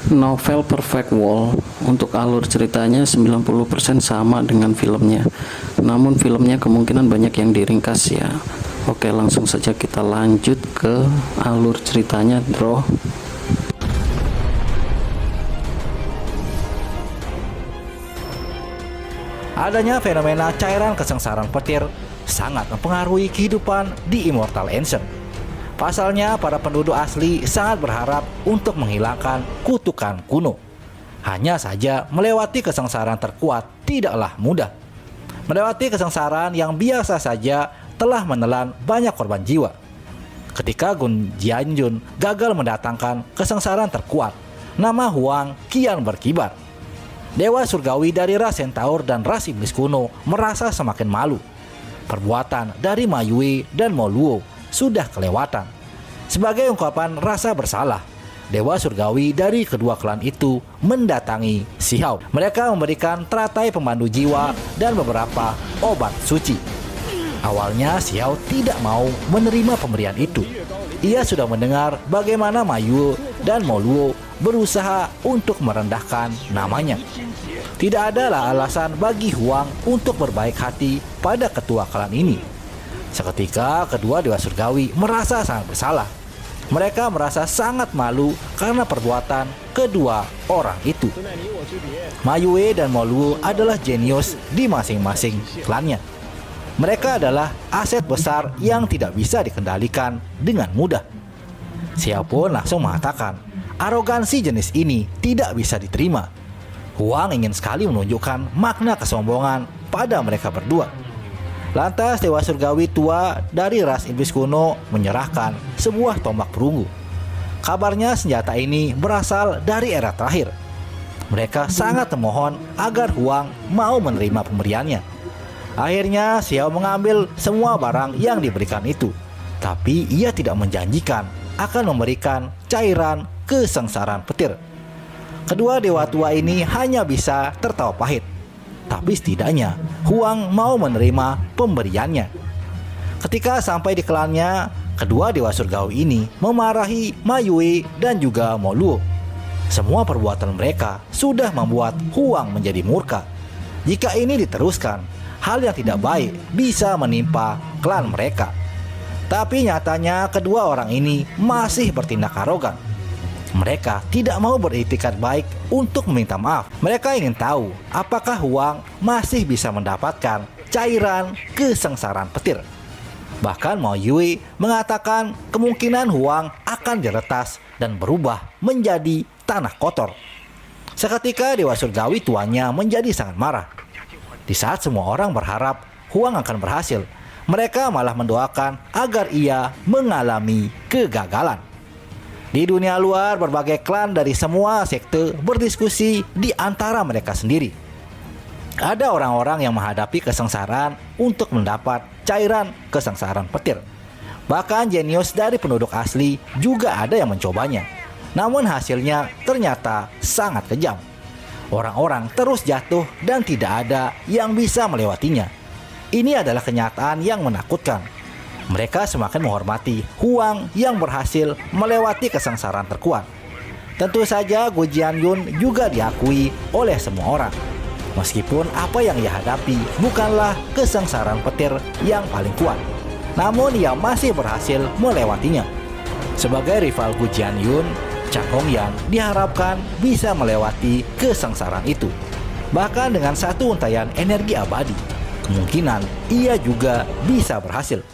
Novel Perfect World untuk alur ceritanya 90% sama dengan filmnya. Namun filmnya kemungkinan banyak yang diringkas ya. Oke, langsung saja kita lanjut ke alur ceritanya, bro. Adanya fenomena cairan kesengsaraan petir sangat mempengaruhi kehidupan di Immortal Ancient. Pasalnya, para penduduk asli sangat berharap untuk menghilangkan kutukan kuno. Hanya saja, melewati kesengsaraan terkuat tidaklah mudah. Melewati kesengsaraan yang biasa saja telah menelan banyak korban jiwa. Ketika Gun Jianjun gagal mendatangkan kesengsaraan terkuat, nama Huang kian berkibar. Dewa surgawi dari ras Centaur dan ras iblis kuno merasa semakin malu. Perbuatan dari Ma Yue dan Mo Luo sudah kelewatan. Sebagai ungkapan rasa bersalah, dewa surgawi dari kedua klan itu mendatangi Xiao. Mereka memberikan teratai pemandu jiwa dan beberapa obat suci. Awalnya Xiao tidak mau menerima pemberian itu. Ia sudah mendengar bagaimana Ma Yue dan Mo Luo berusaha untuk merendahkan namanya. Tidak adalah alasan bagi Huang untuk berbaik hati pada ketua klan ini. Seketika kedua dewa surgawi merasa sangat bersalah. Mereka merasa sangat malu karena perbuatan kedua orang itu. Ma Yue dan Mo Luo adalah jenius di masing-masing klannya. Mereka adalah aset besar yang tidak bisa dikendalikan dengan mudah. Xiao pun langsung mengatakan, arogansi jenis ini tidak bisa diterima. Huang ingin sekali menunjukkan makna kesombongan pada mereka berdua. Lantas dewa surgawi tua dari ras iblis kuno menyerahkan sebuah tombak perunggu. Kabarnya senjata ini berasal dari era terakhir. Mereka sangat memohon agar Huang mau menerima pemberiannya. Akhirnya Xiao mengambil semua barang yang diberikan itu. Tapi ia tidak menjanjikan akan memberikan cairan kesengsaraan petir. Kedua dewa tua ini hanya bisa tertawa pahit. Tapi setidaknya Huang mau menerima pemberiannya. Ketika sampai di klannya, kedua dewa surgawi ini memarahi Ma Yue dan juga Mo Luo. Semua perbuatan mereka sudah membuat Huang menjadi murka. Jika ini diteruskan, hal yang tidak baik bisa menimpa klan mereka. Tapi nyatanya kedua orang ini masih bertindak arogan. Mereka tidak mau beritikat baik untuk meminta maaf. Mereka ingin tahu apakah Huang masih bisa mendapatkan cairan kesengsaraan petir. Bahkan Mo Yue mengatakan kemungkinan Huang akan diretas dan berubah menjadi tanah kotor. Seketika dewa surgawi tuanya menjadi sangat marah. Di saat semua orang berharap Huang akan berhasil, mereka malah mendoakan agar ia mengalami kegagalan. Di dunia luar, berbagai klan dari semua sekte berdiskusi di antara mereka sendiri. Ada orang-orang yang menghadapi kesengsaraan untuk mendapat cairan kesengsaraan petir. Bahkan jenius dari penduduk asli juga ada yang mencobanya. Namun hasilnya ternyata sangat kejam. Orang-orang terus jatuh dan tidak ada yang bisa melewatinya. Ini adalah kenyataan yang menakutkan. Mereka semakin menghormati Huang yang berhasil melewati kesengsaraan terkuat. Tentu saja Gu Jianyun juga diakui oleh semua orang. Meskipun apa yang ia hadapi bukanlah kesengsaraan petir yang paling kuat, namun ia masih berhasil melewatinya. Sebagai rival Gu Jianyun, Chang Hongyan diharapkan bisa melewati kesengsaraan itu. Bahkan dengan satu untaian energi abadi, kemungkinan ia juga bisa berhasil.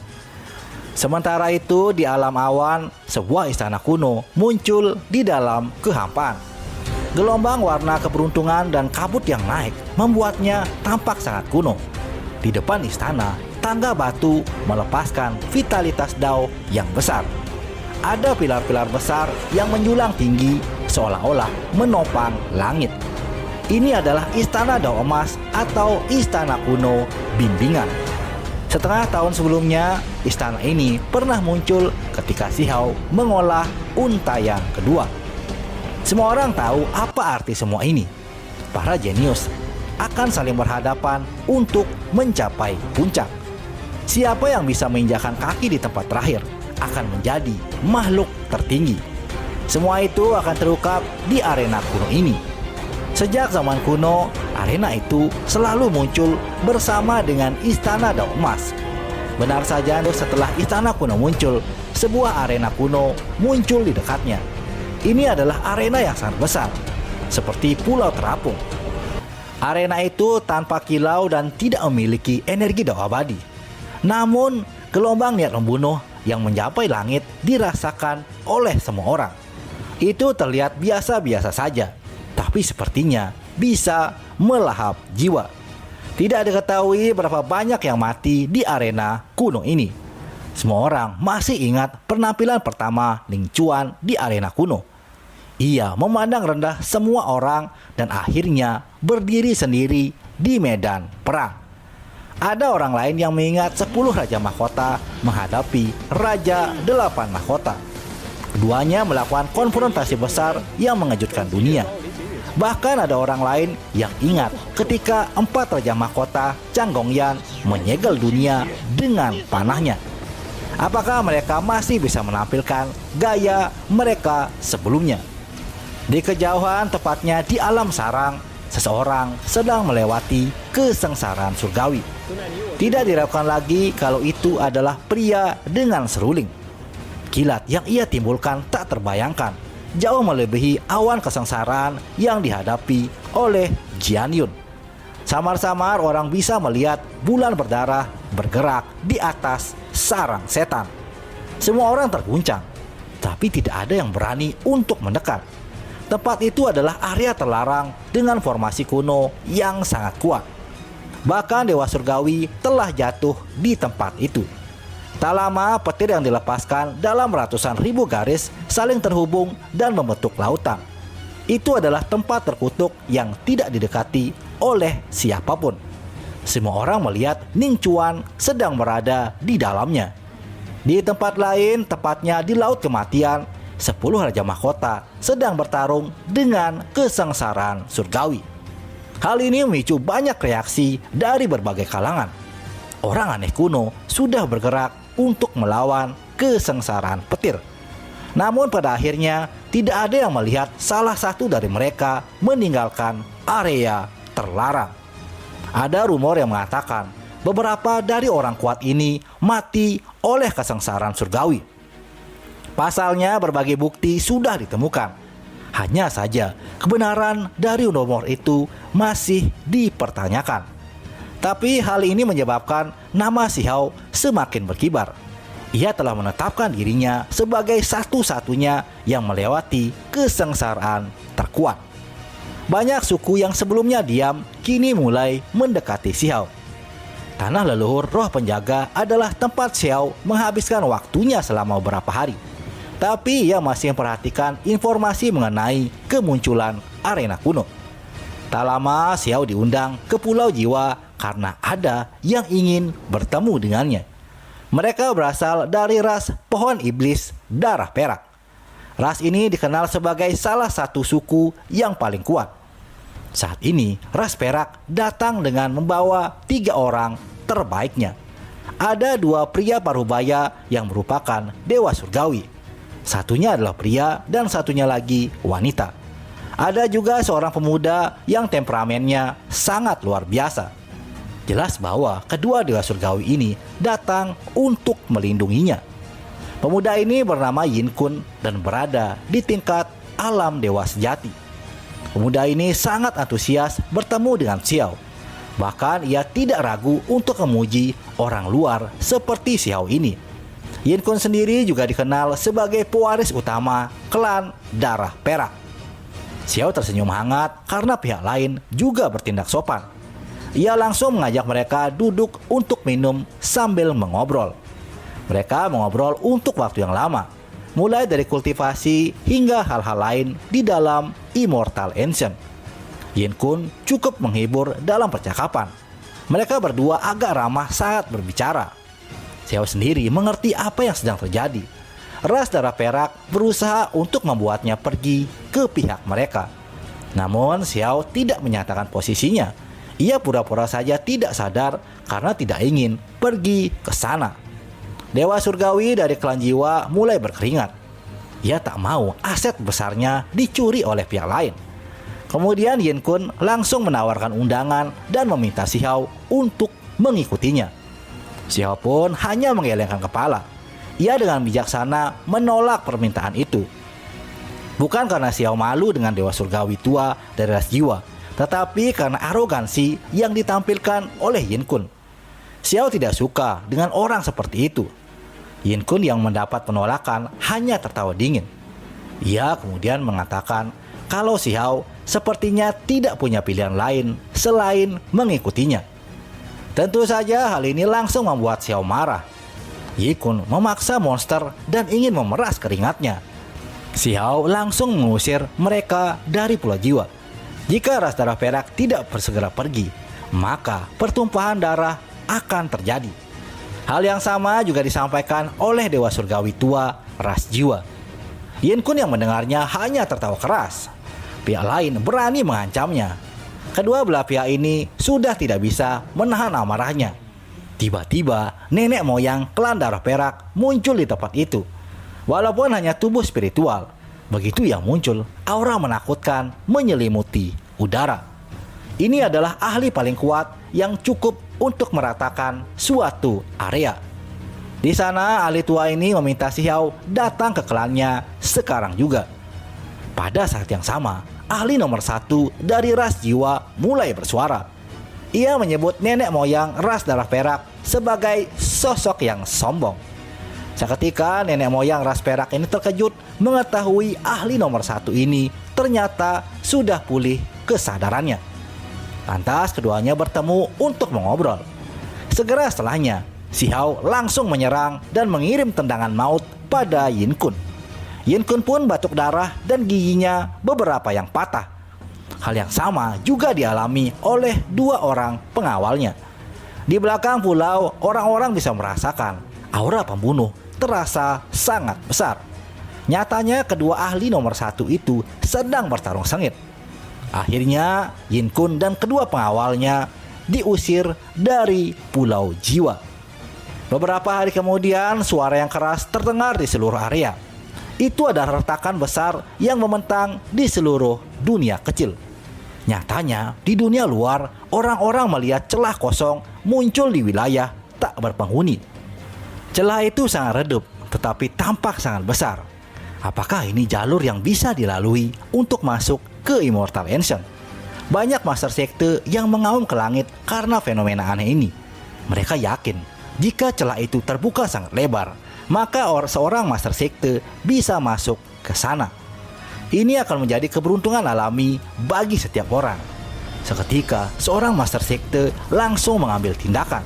Sementara itu di alam awan, sebuah istana kuno muncul di dalam kehampaan. Gelombang warna keberuntungan dan kabut yang naik membuatnya tampak sangat kuno. Di depan istana, tangga batu melepaskan vitalitas Dao yang besar. Ada pilar-pilar besar yang menjulang tinggi seolah-olah menopang langit. Ini adalah istana Dao emas atau istana kuno bimbingan. Setengah tahun sebelumnya, istana ini pernah muncul ketika Xiao mengolah untaian kedua. Semua orang tahu apa arti semua ini. Para jenius akan saling berhadapan untuk mencapai puncak. Siapa yang bisa menginjakkan kaki di tempat terakhir akan menjadi makhluk tertinggi. Semua itu akan terungkap di arena kuno ini. Sejak zaman kuno, arena itu selalu muncul bersama dengan Istana Daun Emas. Benar saja, setelah Istana Kuno muncul, sebuah arena kuno muncul di dekatnya. Ini adalah arena yang sangat besar, seperti Pulau Terapung. Arena itu tanpa kilau dan tidak memiliki energi daun abadi. Namun, gelombang niat membunuh yang mencapai langit dirasakan oleh semua orang. Itu terlihat biasa-biasa saja, tapi sepertinya bisa melahap jiwa. Tidak diketahui berapa banyak yang mati di arena kuno ini. Semua orang masih ingat penampilan pertama Ning Chuan di arena kuno. Ia memandang rendah semua orang dan akhirnya berdiri sendiri di medan perang. Ada orang lain yang mengingat 10 Raja Mahkota menghadapi Raja 8 Mahkota. Keduanya melakukan konfrontasi besar yang mengejutkan dunia. Bahkan ada orang lain yang ingat ketika 4 Raja Mahkota Zhang Gongyan menyegel dunia dengan panahnya. Apakah mereka masih bisa menampilkan gaya mereka sebelumnya? Di kejauhan, tepatnya di alam sarang, seseorang sedang melewati kesengsaraan surgawi. Tidak diragukan lagi kalau itu adalah pria dengan seruling. Kilat yang ia timbulkan tak terbayangkan, jauh melebihi awan kesengsaraan yang dihadapi oleh Jian Yun. Samar-samar orang bisa melihat bulan berdarah bergerak di atas sarang setan. Semua orang terguncang, tapi tidak ada yang berani untuk mendekat. Tempat itu adalah area terlarang dengan formasi kuno yang sangat kuat. Bahkan Dewa Surgawi telah jatuh di tempat itu. Tak lama, petir yang dilepaskan dalam ratusan ribu garis saling terhubung dan membentuk lautan. Itu adalah tempat terkutuk yang tidak didekati oleh siapapun. Semua orang melihat Ning Chuan sedang berada di dalamnya. Di tempat lain, tepatnya di Laut Kematian, 10 Raja Mahkota sedang bertarung dengan kesengsaraan surgawi. Hal ini memicu banyak reaksi dari berbagai kalangan. Orang aneh kuno sudah bergerak untuk melawan kesengsaraan petir. Namun pada akhirnya tidak ada yang melihat salah satu dari mereka meninggalkan area terlarang. Ada rumor yang mengatakan beberapa dari orang kuat ini mati oleh kesengsaraan surgawi. Pasalnya berbagai bukti sudah ditemukan. Hanya saja kebenaran dari rumor itu masih dipertanyakan. Tapi hal ini menyebabkan nama Xiao semakin berkibar. Ia telah menetapkan dirinya sebagai satu-satunya yang melewati kesengsaraan terkuat. Banyak suku yang sebelumnya diam kini mulai mendekati Xiao. Tanah leluhur roh penjaga adalah tempat Xiao menghabiskan waktunya selama beberapa hari. Tapi ia masih memperhatikan informasi mengenai kemunculan arena kuno. Tak lama Xiao diundang ke Pulau Jiwa karena ada yang ingin bertemu dengannya. Mereka berasal dari ras pohon iblis darah perak. Ras ini dikenal sebagai salah satu suku yang paling kuat. Saat ini ras perak datang dengan membawa 3 orang terbaiknya. Ada 2 pria parubaya yang merupakan dewa surgawi. Satunya adalah pria dan satunya lagi wanita. Ada juga seorang pemuda yang temperamennya sangat luar biasa. Jelas bahwa kedua dewa surgawi ini datang untuk melindunginya. Pemuda ini bernama Yin Kun dan berada di tingkat alam dewa sejati. Pemuda ini sangat antusias bertemu dengan Xiao. Bahkan ia tidak ragu untuk memuji orang luar seperti Xiao ini. Yin Kun sendiri juga dikenal sebagai pewaris utama klan darah perak. Xiao tersenyum hangat karena pihak lain juga bertindak sopan. Ia langsung mengajak mereka duduk untuk minum sambil mengobrol. Mereka mengobrol untuk waktu yang lama, mulai dari kultivasi hingga hal-hal lain di dalam Immortal Ancient. Yin Kun cukup menghibur dalam percakapan. Mereka berdua agak ramah saat berbicara. Xiao sendiri mengerti apa yang sedang terjadi. Ras darah perak berusaha untuk membuatnya pergi ke pihak mereka. Namun Xiao tidak menyatakan posisinya. Ia pura-pura saja tidak sadar karena tidak ingin pergi ke sana. Dewa surgawi dari klan jiwa mulai berkeringat. Ia tak mau aset besarnya dicuri oleh pihak lain. Kemudian Yin Kun langsung menawarkan undangan dan meminta Xiao untuk mengikutinya. Xiao pun hanya menggelengkan kepala. Ia dengan bijaksana menolak permintaan itu. Bukan karena Xiao malu dengan dewa surgawi tua dari ras jiwa, tetapi karena arogansi yang ditampilkan oleh Yin Kun. Xiao tidak suka dengan orang seperti itu. Yin Kun yang mendapat penolakan hanya tertawa dingin. Ia kemudian mengatakan kalau Xiao sepertinya tidak punya pilihan lain selain mengikutinya. Tentu saja hal ini langsung membuat Xiao marah. Yin Kun memaksa monster dan ingin memeras keringatnya. Xiao langsung mengusir mereka dari Pulau Jiwa. Jika ras darah perak tidak bersegera pergi, maka pertumpahan darah akan terjadi. Hal yang sama juga disampaikan oleh dewa surgawi tua ras jiwa. Yin Kun yang mendengarnya hanya tertawa keras. Pihak lain berani mengancamnya. Kedua belah pihak ini sudah tidak bisa menahan amarahnya. Tiba-tiba nenek moyang klan darah perak muncul di tempat itu. Walaupun hanya tubuh spiritual, begitu yang muncul, aura menakutkan menyelimuti udara. Ini adalah ahli paling kuat yang cukup untuk meratakan suatu area. Di sana ahli tua ini meminta Xiao datang ke klannya sekarang juga. Pada saat yang sama, ahli nomor 1 dari ras jiwa mulai bersuara. Ia menyebut nenek moyang ras darah perak sebagai sosok yang sombong. Seketika nenek moyang ras perak ini terkejut mengetahui ahli nomor 1 ini ternyata sudah pulih kesadarannya. Lantas keduanya bertemu untuk mengobrol. Segera setelahnya, Xiao langsung menyerang dan mengirim tendangan maut pada Yin Kun. Yin Kun pun batuk darah dan giginya beberapa yang patah. Hal yang sama juga dialami oleh 2 orang pengawalnya. Di belakang pulau, orang-orang bisa merasakan aura pembunuh terasa sangat besar. Nyatanya kedua ahli nomor 1 itu sedang bertarung sengit. Akhirnya Yin Kun dan kedua pengawalnya diusir dari Pulau Jiwa. Beberapa hari kemudian suara yang keras terdengar di seluruh area. Itu adalah retakan besar yang membentang di seluruh dunia kecil. Nyatanya di dunia luar orang-orang melihat celah kosong muncul di wilayah tak berpenghuni. Celah itu sangat redup tetapi tampak sangat besar. Apakah ini jalur yang bisa dilalui untuk masuk ke Immortal Ancient? Banyak master sekte yang mengaum ke langit karena fenomena aneh ini. Mereka yakin jika celah itu terbuka sangat lebar, maka seorang master sekte bisa masuk ke sana. Ini akan menjadi keberuntungan alami bagi setiap orang. Seketika seorang master sekte langsung mengambil tindakan.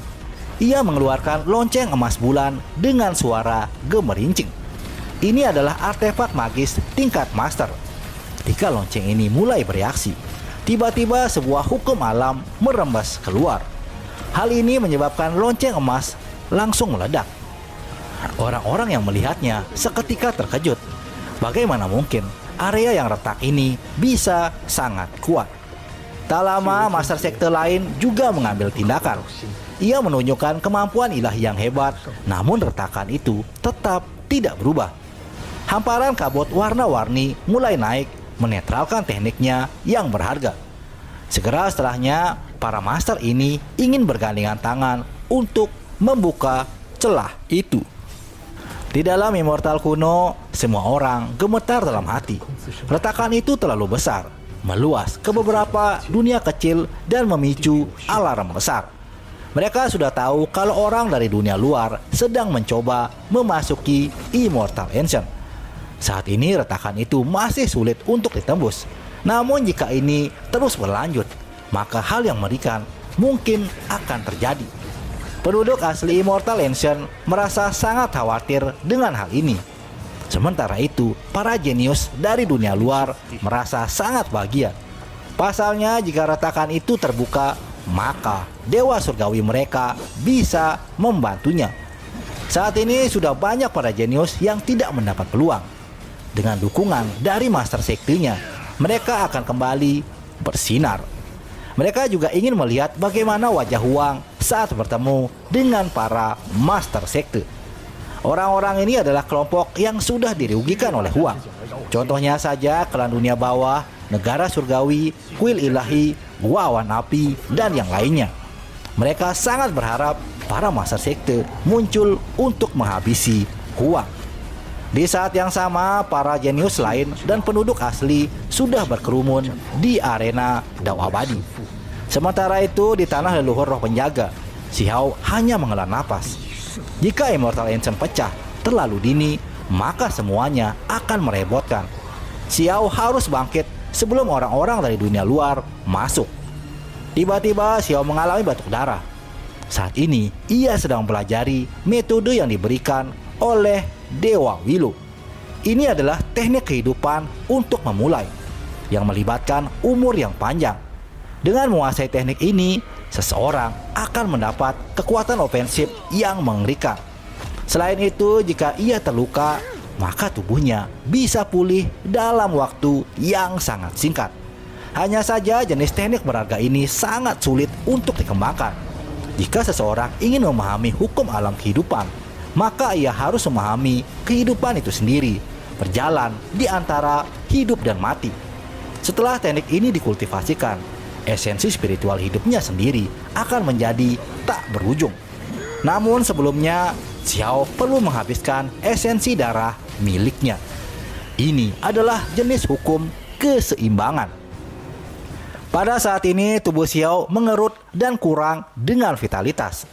Ia mengeluarkan lonceng emas bulan dengan suara gemerincing. Ini adalah artefak magis tingkat master. Ketika lonceng ini mulai bereaksi, tiba-tiba sebuah hukum alam merembes keluar. Hal ini menyebabkan lonceng emas langsung meledak. Orang-orang yang melihatnya seketika terkejut. Bagaimana mungkin area yang retak ini bisa sangat kuat? Tak lama master sekte lain juga mengambil tindakan. Ia menunjukkan kemampuan ilahi yang hebat, namun retakan itu tetap tidak berubah. Hamparan kabut warna-warni mulai naik, menetralkan tekniknya yang berharga. Segera setelahnya, para master ini ingin bergandengan tangan untuk membuka celah itu. Di dalam Immortal kuno, semua orang gemetar dalam hati. Retakan itu terlalu besar, meluas ke beberapa dunia kecil dan memicu alarm besar. Mereka sudah tahu kalau orang dari dunia luar sedang mencoba memasuki Immortal Ancient. Saat ini retakan itu masih sulit untuk ditembus. Namun jika ini terus berlanjut, maka hal yang mengerikan mungkin akan terjadi. Penduduk asli Immortal Ancient merasa sangat khawatir dengan hal ini. Sementara itu, para jenius dari dunia luar merasa sangat bahagia. Pasalnya jika retakan itu terbuka, maka dewa surgawi mereka bisa membantunya. Saat ini sudah banyak para jenius yang tidak mendapat peluang. Dengan dukungan dari master sektenya, mereka akan kembali bersinar. Mereka juga ingin melihat bagaimana wajah Huang saat bertemu dengan para master sekte. Orang-orang ini adalah kelompok yang sudah dirugikan oleh Huang. Contohnya saja klan dunia bawah, negara surgawi, kuil ilahi, gua awan api, dan yang lainnya. Mereka sangat berharap para master sekte muncul untuk menghabisi Huang. Di saat yang sama, para jenius lain dan penduduk asli sudah berkerumun di arena Dao Abadi. Sementara itu, di tanah leluhur roh penjaga, Xiao hanya menghela napas. Jika Immortal Ancient pecah terlalu dini, maka semuanya akan merepotkan. Xiao harus bangkit sebelum orang-orang dari dunia luar masuk. Tiba-tiba Xiao mengalami batuk darah. Saat ini, ia sedang mempelajari metode yang diberikan oleh Dewa Wilu. Ini adalah teknik kehidupan untuk memulai, yang melibatkan umur yang panjang. Dengan menguasai teknik ini, seseorang akan mendapat kekuatan ofensif yang mengerikan. Selain itu, jika ia terluka, maka tubuhnya bisa pulih dalam waktu yang sangat singkat. Hanya saja jenis teknik berharga ini sangat sulit untuk dikembangkan. Jika seseorang ingin memahami hukum alam kehidupan, maka ia harus memahami kehidupan itu sendiri, berjalan di antara hidup dan mati. Setelah teknik ini dikultivasikan, esensi spiritual hidupnya sendiri akan menjadi tak berujung. Namun sebelumnya, Xiao perlu menghabiskan esensi darah miliknya. Ini adalah jenis hukum keseimbangan. Pada saat ini, tubuh Xiao mengerut dan kurang dengan vitalitas.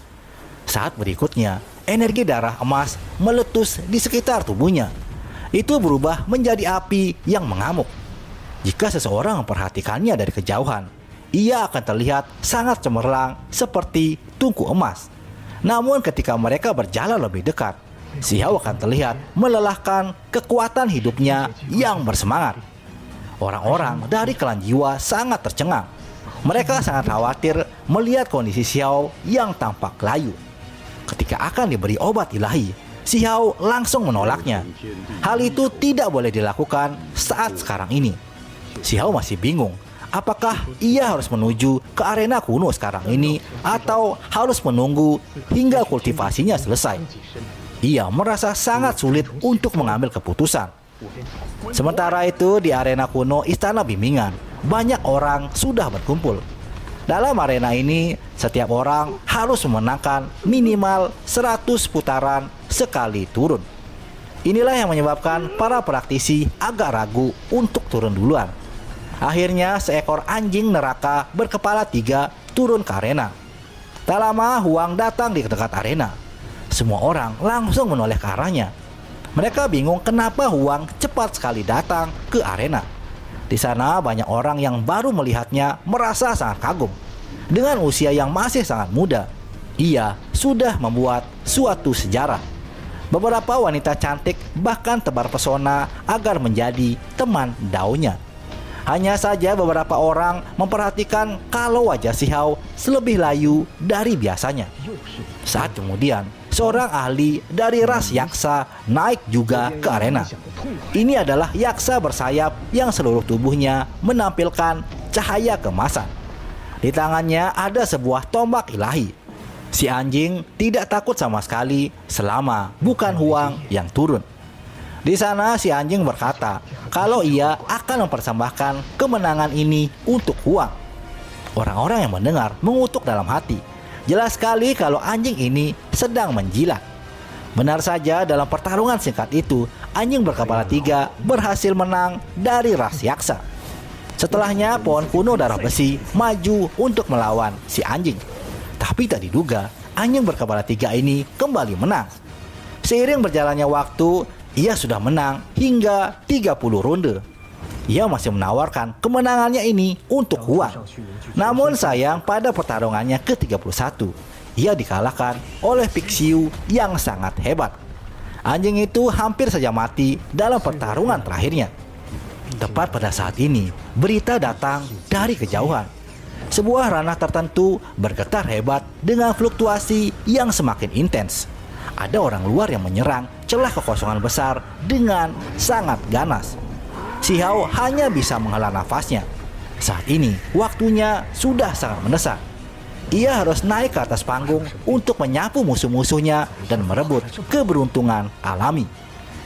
Saat berikutnya, energi darah emas meletus di sekitar tubuhnya. Itu berubah menjadi api yang mengamuk. Jika seseorang memperhatikannya dari kejauhan, ia akan terlihat sangat cemerlang seperti tungku emas. Namun ketika mereka berjalan lebih dekat, Xiao akan terlihat melelahkan kekuatan hidupnya yang bersemangat. Orang-orang dari klan jiwa sangat tercengang. Mereka sangat khawatir melihat kondisi Xiao yang tampak layu. Ketika akan diberi obat ilahi, Xiao langsung menolaknya. Hal itu tidak boleh dilakukan saat sekarang ini. Xiao masih bingung, apakah ia harus menuju ke arena kuno sekarang ini atau harus menunggu hingga kultivasinya selesai. Ia merasa sangat sulit untuk mengambil keputusan. Sementara itu, di arena kuno Istana Bimbingan, banyak orang sudah berkumpul. Dalam arena ini, setiap orang harus memenangkan minimal 100 putaran sekali turun. Inilah yang menyebabkan para praktisi agak ragu untuk turun duluan. Akhirnya, seekor anjing neraka berkepala 3 turun ke arena. Tak lama, Huang datang di dekat arena. Semua orang langsung menoleh ke arahnya. Mereka bingung kenapa Huang cepat sekali datang ke arena. Di sana banyak orang yang baru melihatnya merasa sangat kagum. Dengan usia yang masih sangat muda, ia sudah membuat suatu sejarah. Beberapa wanita cantik bahkan tebar pesona agar menjadi teman Dao-nya. Hanya saja beberapa orang memperhatikan kalau wajah Xiao lebih layu dari biasanya. Saat kemudian, seorang ahli dari ras yaksa naik juga ke arena. Ini adalah yaksa bersayap yang seluruh tubuhnya menampilkan cahaya keemasan. Di tangannya ada sebuah tombak ilahi. Si anjing tidak takut sama sekali selama bukan Huang yang turun. Di sana si anjing berkata kalau ia akan mempersembahkan kemenangan ini untuk Huang. Orang-orang yang mendengar mengutuk dalam hati. Jelas sekali kalau anjing ini sedang menjilat. Benar saja, dalam pertarungan singkat itu, anjing berkepala 3 berhasil menang dari ras yaksa. Setelahnya, pohon kuno darah besi maju untuk melawan si anjing. Tapi tak diduga, anjing berkepala 3 ini kembali menang. Seiring berjalannya waktu, ia sudah menang hingga 30 ronde. Ia masih menawarkan kemenangannya ini untuk Huang. Namun sayang, pada pertarungannya ke-31, ia dikalahkan oleh Pixiu yang sangat hebat. Anjing itu hampir saja mati dalam pertarungan terakhirnya. Tepat pada saat ini, berita datang dari kejauhan. Sebuah ranah tertentu bergetar hebat dengan fluktuasi yang semakin intens. Ada orang luar yang menyerang celah kekosongan besar dengan sangat ganas. Xiao hanya bisa menghela nafasnya. Saat ini, waktunya sudah sangat mendesak. Ia harus naik ke atas panggung untuk menyapu musuh-musuhnya dan merebut keberuntungan alami.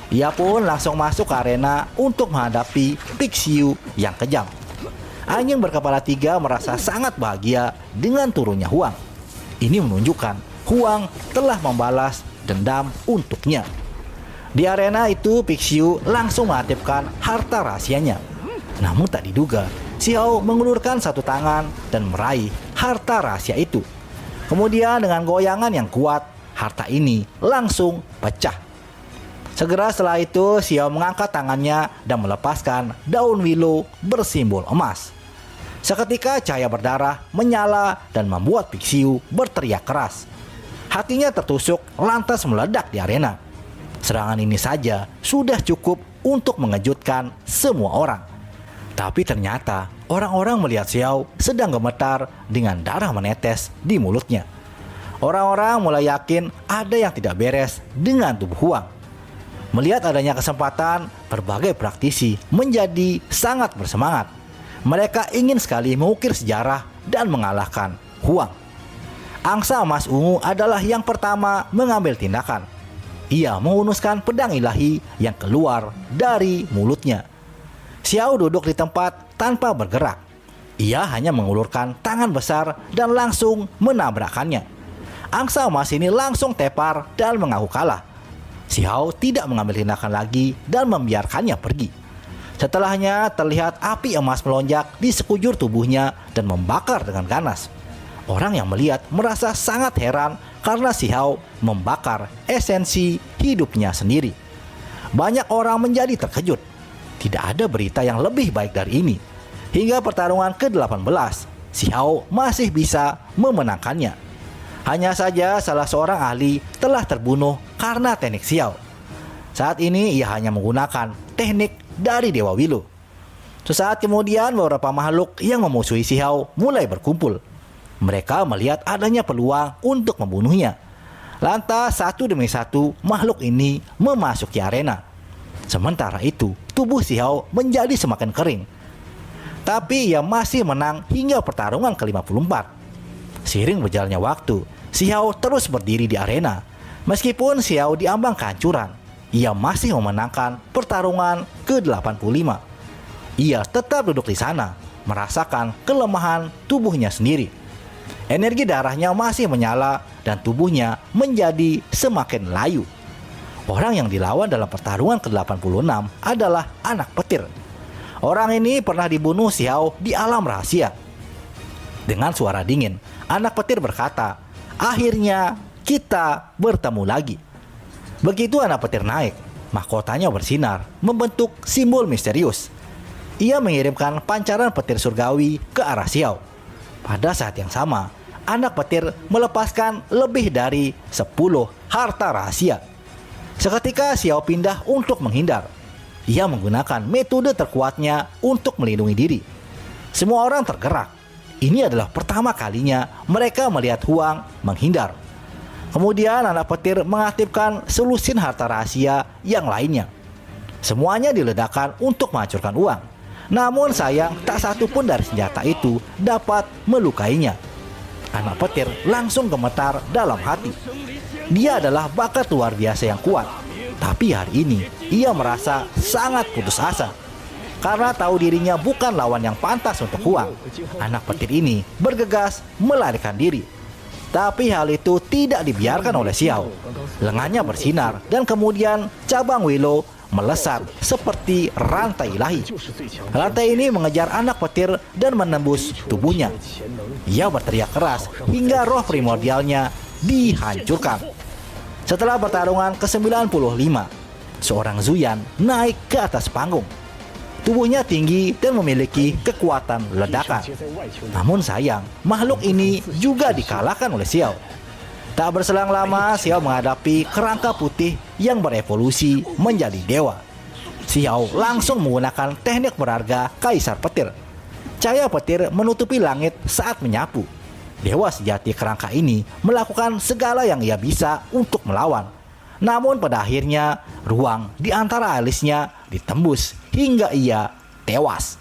Ia pun langsung masuk ke arena untuk menghadapi Pixiu yang kejam. Anjing berkepala 3 merasa sangat bahagia dengan turunnya Huang. Ini menunjukkan Huang telah membalas dendam untuknya. Di arena itu Pixiu langsung mengaktifkan harta rahasianya. Namun tak diduga, Xiao mengulurkan satu tangan dan meraih harta rahasia itu. Kemudian dengan goyangan yang kuat, harta ini langsung pecah. Segera setelah itu, Xiao mengangkat tangannya dan melepaskan daun willow bersimbol emas. Seketika cahaya berdarah menyala dan membuat Pixiu berteriak keras. Hatinya tertusuk lantas meledak di arena. Serangan ini saja sudah cukup untuk mengejutkan semua orang. Tapi ternyata orang-orang melihat Xiao sedang gemetar dengan darah menetes di mulutnya. Orang-orang mulai yakin ada yang tidak beres dengan tubuh Huang. Melihat adanya kesempatan, berbagai praktisi menjadi sangat bersemangat. Mereka ingin sekali mengukir sejarah dan mengalahkan Huang. Angsa emas ungu adalah yang pertama mengambil tindakan. Ia menghunuskan pedang ilahi yang keluar dari mulutnya. Xiao duduk di tempat tanpa bergerak. Ia hanya mengulurkan tangan besar dan langsung menabrakkannya. Angsa emas ini langsung tepar dan mengaku kalah. Xiao tidak mengambil tindakan lagi dan membiarkannya pergi. Setelahnya terlihat api emas melonjak di sekujur tubuhnya dan membakar dengan ganas. Orang yang melihat merasa sangat heran karena Xiao membakar esensi hidupnya sendiri. Banyak orang menjadi terkejut. Tidak ada berita yang lebih baik dari ini. Hingga pertarungan ke-18, Xiao masih bisa memenangkannya. Hanya saja salah seorang ahli telah terbunuh karena teknik Xiao. Saat ini ia hanya menggunakan teknik dari Dewa Willow. Sesaat kemudian beberapa makhluk yang memusuhi Xiao mulai berkumpul. Mereka melihat adanya peluang untuk membunuhnya. Lantas satu demi satu makhluk ini memasuki arena. Sementara itu, tubuh Xiao menjadi semakin kering. Tapi ia masih menang hingga pertarungan ke-54. Seiring berjalannya waktu, Xiao terus berdiri di arena. Meskipun Xiao diambang kehancuran, ia masih memenangkan pertarungan ke-85. Ia tetap duduk di sana, merasakan kelemahan tubuhnya sendiri. Energi darahnya masih menyala dan tubuhnya menjadi semakin layu. Orang yang dilawan dalam pertarungan ke-86 adalah anak petir. Orang ini pernah dibunuh Xiao di alam rahasia. Dengan suara dingin, anak petir berkata, "Akhirnya kita bertemu lagi." Begitu anak petir naik, mahkotanya bersinar, membentuk simbol misterius. Ia mengirimkan pancaran petir surgawi ke arah Xiao. Pada saat yang sama, anak petir melepaskan lebih dari 10 harta rahasia. Seketika Xiao pindah untuk menghindar. Ia menggunakan metode terkuatnya untuk melindungi diri. Semua orang tergerak. Ini adalah pertama kalinya mereka melihat Huang menghindar. Kemudian anak petir mengaktifkan selusin harta rahasia yang lainnya. Semuanya diledakkan untuk menghancurkan Huang. Namun sayang tak satu pun dari senjata itu dapat melukainya. Anak petir langsung gemetar dalam hati. Dia adalah bakat luar biasa yang kuat. Tapi hari ini ia merasa sangat putus asa. Karena tahu dirinya bukan lawan yang pantas untuk Huang. Anak petir ini bergegas melarikan diri. Tapi hal itu tidak dibiarkan oleh Xiao. Lengannya bersinar dan kemudian cabang willow melesat seperti rantai ilahi. Rantai ini mengejar anak petir dan menembus tubuhnya. Ia berteriak keras hingga roh primordialnya dihancurkan. Setelah pertarungan ke-95, seorang Zuyan naik ke atas panggung. Tubuhnya tinggi dan memiliki kekuatan ledakan. Namun sayang, makhluk ini juga dikalahkan oleh Xiao. Tak berselang lama, Xiao menghadapi kerangka putih yang berevolusi menjadi dewa. Xiao langsung menggunakan teknik berharga Kaisar Petir. Cahaya petir menutupi langit saat menyapu. Dewa sejati kerangka ini melakukan segala yang ia bisa untuk melawan. Namun pada akhirnya ruang di antara alisnya ditembus hingga ia tewas.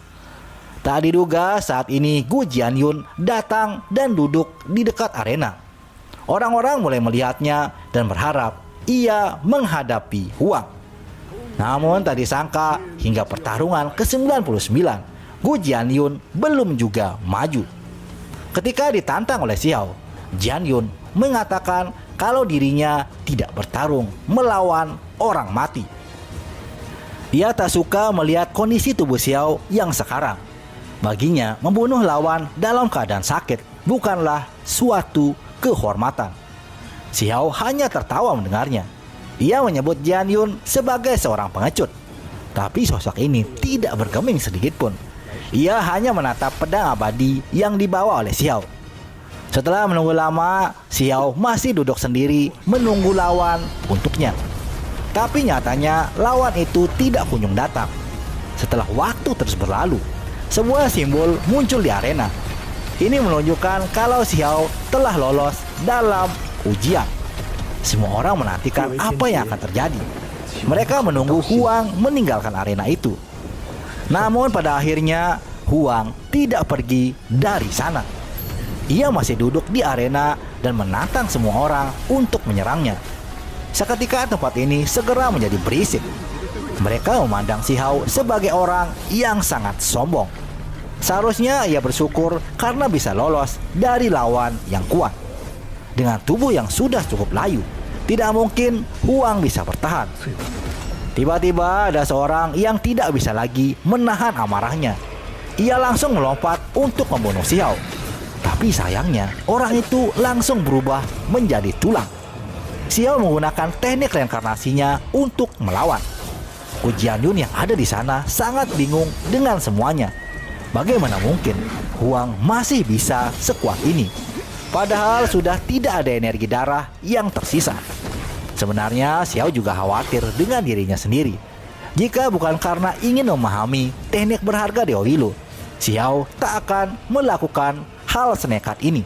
Tak diduga saat ini Gu Jianyun datang dan duduk di dekat arena. Orang-orang mulai melihatnya dan berharap ia menghadapi Huang. Namun tak disangka hingga pertarungan ke-99, Gu Jianyun belum juga maju. Ketika ditantang oleh Xiao, Jianyun mengatakan kalau dirinya tidak bertarung melawan orang mati. Ia tak suka melihat kondisi tubuh Xiao yang sekarang. Baginya, membunuh lawan dalam keadaan sakit bukanlah suatu kehormatan. Xiao hanya tertawa mendengarnya. Ia menyebut Jianyun sebagai seorang pengecut. Tapi sosok ini tidak bergeming sedikit pun. Ia hanya menatap pedang abadi yang dibawa oleh Xiao. Setelah menunggu lama, Xiao masih duduk sendiri menunggu lawan untuknya. Tapi nyatanya lawan itu tidak kunjung datang. Setelah waktu terus berlalu, sebuah simbol muncul di arena. Ini menunjukkan kalau Xiao telah lolos dalam ujian. Semua orang menantikan apa yang akan terjadi. Mereka menunggu Huang meninggalkan arena itu. Namun pada akhirnya Huang tidak pergi dari sana. Ia masih duduk di arena dan menantang semua orang untuk menyerangnya. Seketika tempat ini segera menjadi berisik. Mereka memandang Xiao sebagai orang yang sangat sombong. Seharusnya ia bersyukur karena bisa lolos dari lawan yang kuat. Dengan tubuh yang sudah cukup layu, tidak mungkin Huang bisa bertahan. Tiba-tiba ada seorang yang tidak bisa lagi menahan amarahnya. Ia langsung melompat untuk membunuh Xiao. Tapi sayangnya, orang itu langsung berubah menjadi tulang. Xiao menggunakan teknik reinkarnasinya untuk melawan. Gu Jianyun yang ada di sana sangat bingung dengan semuanya. Bagaimana mungkin Huang masih bisa sekuat ini? Padahal sudah tidak ada energi darah yang tersisa. Sebenarnya Xiao juga khawatir dengan dirinya sendiri. Jika bukan karena ingin memahami teknik berharga Dewa Willow, Xiao tak akan melakukan hal senekat ini.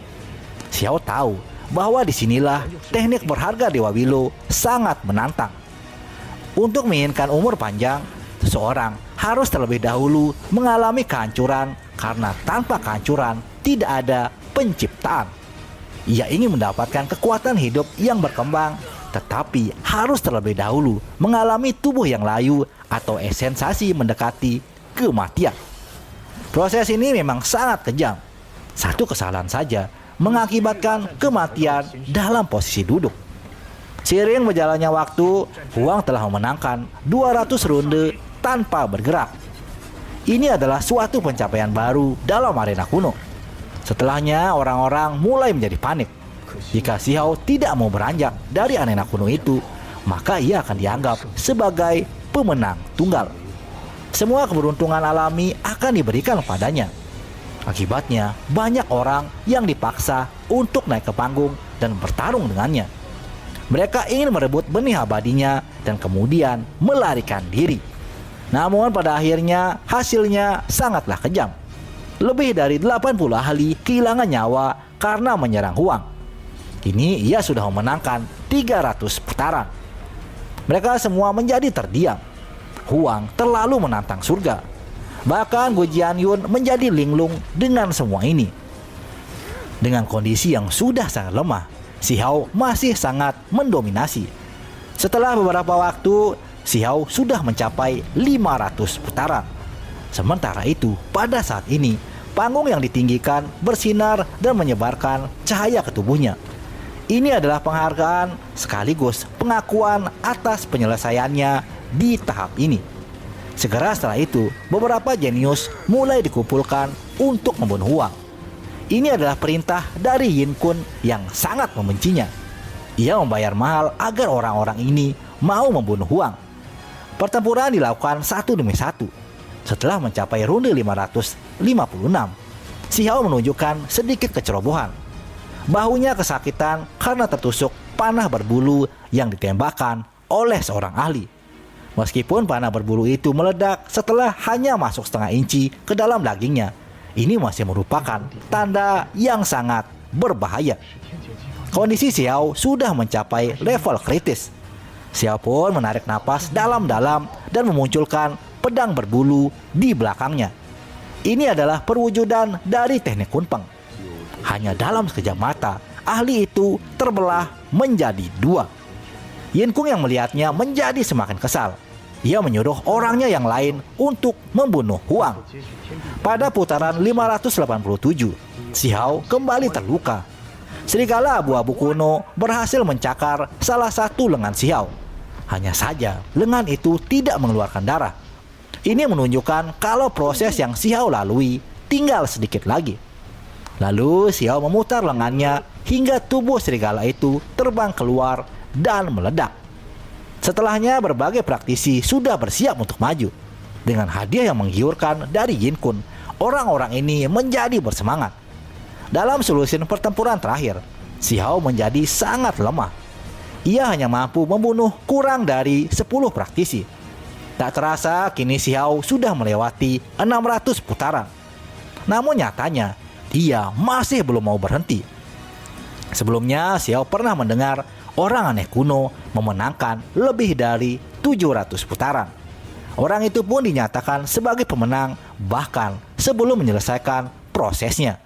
Xiao tahu bahwa disinilah teknik berharga Dewa Willow sangat menantang. Untuk menginginkan umur panjang, seseorang harus terlebih dahulu mengalami kehancuran karena tanpa kehancuran tidak ada penciptaan. Ia ingin mendapatkan kekuatan hidup yang berkembang, tetapi harus terlebih dahulu mengalami tubuh yang layu atau sensasi mendekati kematian. Proses ini memang sangat kejam. Satu kesalahan saja mengakibatkan kematian dalam posisi duduk. Seiring berjalannya waktu, Huang telah memenangkan 200 ronde tanpa bergerak. Ini adalah suatu pencapaian baru dalam arena kuno. Setelahnya, orang-orang mulai menjadi panik. Jika Xiao tidak mau beranjak dari arena kuno itu, maka ia akan dianggap sebagai pemenang tunggal. Semua keberuntungan alami akan diberikan padanya. Akibatnya, banyak orang yang dipaksa untuk naik ke panggung dan bertarung dengannya. Mereka ingin merebut benih abadinya dan kemudian melarikan diri. Namun pada akhirnya hasilnya sangatlah kejam. Lebih dari 80 ahli kehilangan nyawa karena menyerang Huang. Kini ia sudah memenangkan 300 putaran. Mereka semua menjadi terdiam. Huang terlalu menantang surga. Bahkan Gu Jianyun menjadi linglung dengan semua ini. Dengan kondisi yang sudah sangat lemah, Xiao masih sangat mendominasi. Setelah beberapa waktu, Xiao sudah mencapai 500 putaran. Sementara itu, pada saat ini, panggung yang ditinggikan bersinar dan menyebarkan cahaya ke tubuhnya. Ini adalah penghargaan sekaligus pengakuan atas penyelesaiannya di tahap ini. Segera setelah itu, beberapa jenius mulai dikumpulkan untuk membunuh Huang. Ini adalah perintah dari Yin Kun yang sangat membencinya. Ia membayar mahal agar orang-orang ini mau membunuh Huang. Pertempuran dilakukan satu demi satu. Setelah mencapai ronde 556, Xiao menunjukkan sedikit kecerobohan. Bahunya kesakitan karena tertusuk panah berbulu yang ditembakkan oleh seorang ahli. Meskipun panah berbulu itu meledak setelah hanya masuk setengah inci ke dalam dagingnya, ini masih merupakan tanda yang sangat berbahaya. Kondisi Xiao sudah mencapai level kritis. Xiao pun menarik napas dalam-dalam dan memunculkan pedang berbulu di belakangnya. Ini adalah perwujudan dari teknik kunpeng. Hanya dalam sekejap mata, ahli itu terbelah menjadi dua. Yin Kung yang melihatnya menjadi semakin kesal. Ia menyuruh orangnya yang lain untuk membunuh Huang. Pada putaran 587, Si Hao kembali terluka. Serigala abu-abu kuno berhasil mencakar salah satu lengan Si Hao. Hanya saja lengan itu tidak mengeluarkan darah. Ini menunjukkan kalau proses yang Si Hao lalui tinggal sedikit lagi. Lalu Si Hao memutar lengannya hingga tubuh serigala itu terbang keluar dan meledak. Setelahnya berbagai praktisi sudah bersiap untuk maju. Dengan hadiah yang menggiurkan dari Yin Kun, orang-orang ini menjadi bersemangat. Dalam selusin pertempuran terakhir, Si Hao menjadi sangat lemah. Ia hanya mampu membunuh kurang dari 10 praktisi. Tak terasa kini Si Hao sudah melewati 600 putaran. Namun nyatanya, dia masih belum mau berhenti. Sebelumnya, Si Hao pernah mendengar orang aneh kuno memenangkan lebih dari 700 putaran. Orang itu pun dinyatakan sebagai pemenang bahkan sebelum menyelesaikan prosesnya.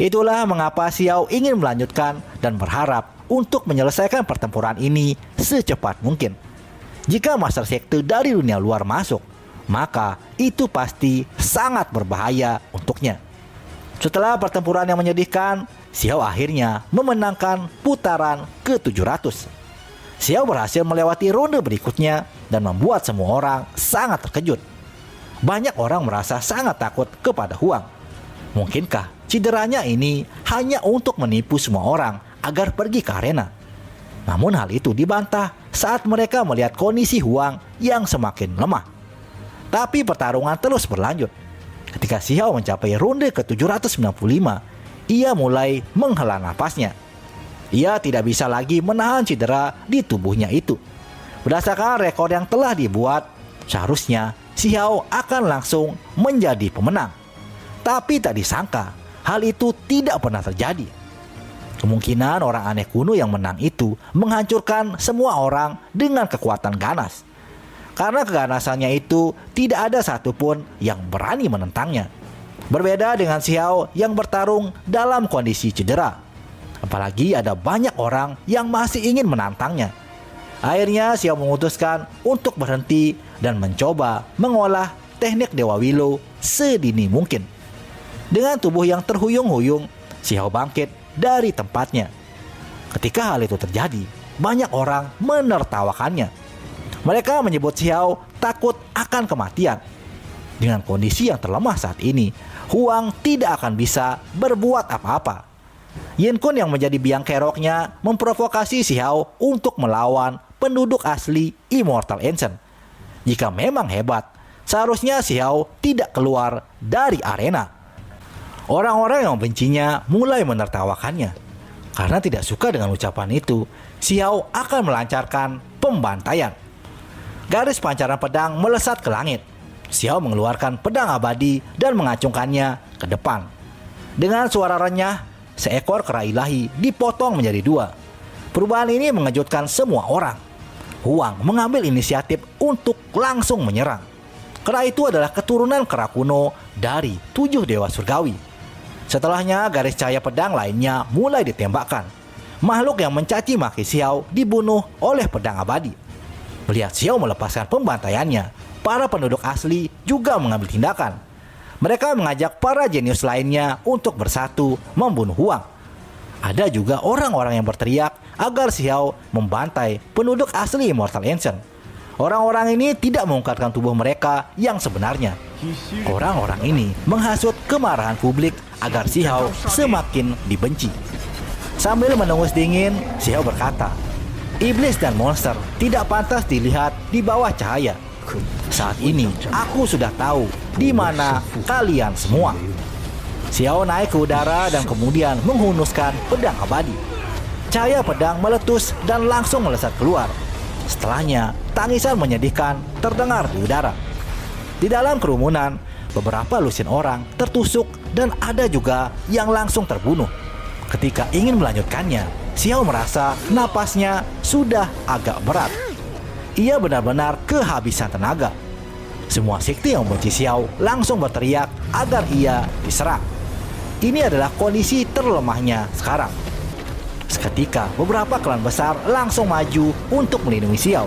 Itulah mengapa Si Hao ingin melanjutkan dan berharap untuk menyelesaikan pertempuran ini secepat mungkin. Jika master sekte dari dunia luar masuk, maka itu pasti sangat berbahaya untuknya. Setelah pertempuran yang menyedihkan, Si Hao akhirnya memenangkan putaran ke-700. Si Hao berhasil melewati ronde berikutnya dan membuat semua orang sangat terkejut. Banyak orang merasa sangat takut kepada Huang. Mungkinkah cederanya ini hanya untuk menipu semua orang agar pergi ke arena? Namun hal itu dibantah saat mereka melihat kondisi Huang yang semakin lemah. Tapi pertarungan terus berlanjut. Ketika Si Hao mencapai ronde ke-795, ia mulai menghela napasnya. Ia tidak bisa lagi menahan cedera di tubuhnya itu. Berdasarkan rekor yang telah dibuat, seharusnya Si Hao akan langsung menjadi pemenang. Tapi tak disangka, hal itu tidak pernah terjadi. Kemungkinan orang aneh kuno yang menang itu menghancurkan semua orang dengan kekuatan ganas. Karena keganasannya itu tidak ada satupun yang berani menentangnya. Berbeda dengan Si Hao yang bertarung dalam kondisi cedera. Apalagi ada banyak orang yang masih ingin menantangnya. Akhirnya Si Hao memutuskan untuk berhenti dan mencoba mengolah teknik Dewa Willow sedini mungkin. Dengan tubuh yang terhuyung-huyung, Si Hao bangkit dari tempatnya. Ketika hal itu terjadi, banyak orang menertawakannya. Mereka menyebut Si Hao takut akan kematian. Dengan kondisi yang terlemah saat ini, Huang tidak akan bisa berbuat apa-apa. Yin Kun yang menjadi biang keroknya memprovokasi Si Hao untuk melawan penduduk asli Immortal Ancient. Jika memang hebat, seharusnya Si Hao tidak keluar dari arena. Orang-orang yang membencinya mulai menertawakannya. Karena tidak suka dengan ucapan itu, Si Hao akan melancarkan pembantaian. Garis pancaran pedang melesat ke langit. Si Hao mengeluarkan pedang abadi dan mengacungkannya ke depan. Dengan suara renyah, seekor kera ilahi dipotong menjadi dua. Perubahan ini mengejutkan semua orang. Huang mengambil inisiatif untuk langsung menyerang. Kera itu adalah keturunan kera kuno dari 7 dewa surgawi. Setelahnya garis cahaya pedang lainnya mulai ditembakkan. Makhluk yang mencaci maki Si Hao dibunuh oleh pedang abadi. Melihat Si Hao melepaskan pembantaiannya, para penduduk asli juga mengambil tindakan. Mereka mengajak para jenius lainnya untuk bersatu membunuh Huang. Ada juga orang-orang yang berteriak agar Si Hao membantai penduduk asli Immortal Ancient. Orang-orang ini tidak mengungkapkan tubuh mereka yang sebenarnya. Orang-orang ini menghasut kemarahan publik agar Si Hao semakin dibenci. Sambil menengus dingin, Si Hao berkata, "Iblis dan monster tidak pantas dilihat di bawah cahaya. Saat ini aku sudah tahu di mana kalian semua." Si Hao naik ke udara dan kemudian menghunuskan pedang abadi. Cahaya pedang meletus dan langsung melesat keluar. Setelahnya, tangisan menyedihkan terdengar di udara. Di dalam kerumunan, beberapa lusin orang tertusuk dan ada juga yang langsung terbunuh. Ketika ingin melanjutkannya, Si Hao merasa napasnya sudah agak berat. Ia benar-benar kehabisan tenaga. Semua sekte yang membenci Xiao langsung berteriak agar ia diserang. Ini adalah kondisi terlemahnya sekarang. Seketika beberapa klan besar langsung maju untuk melindungi Xiao.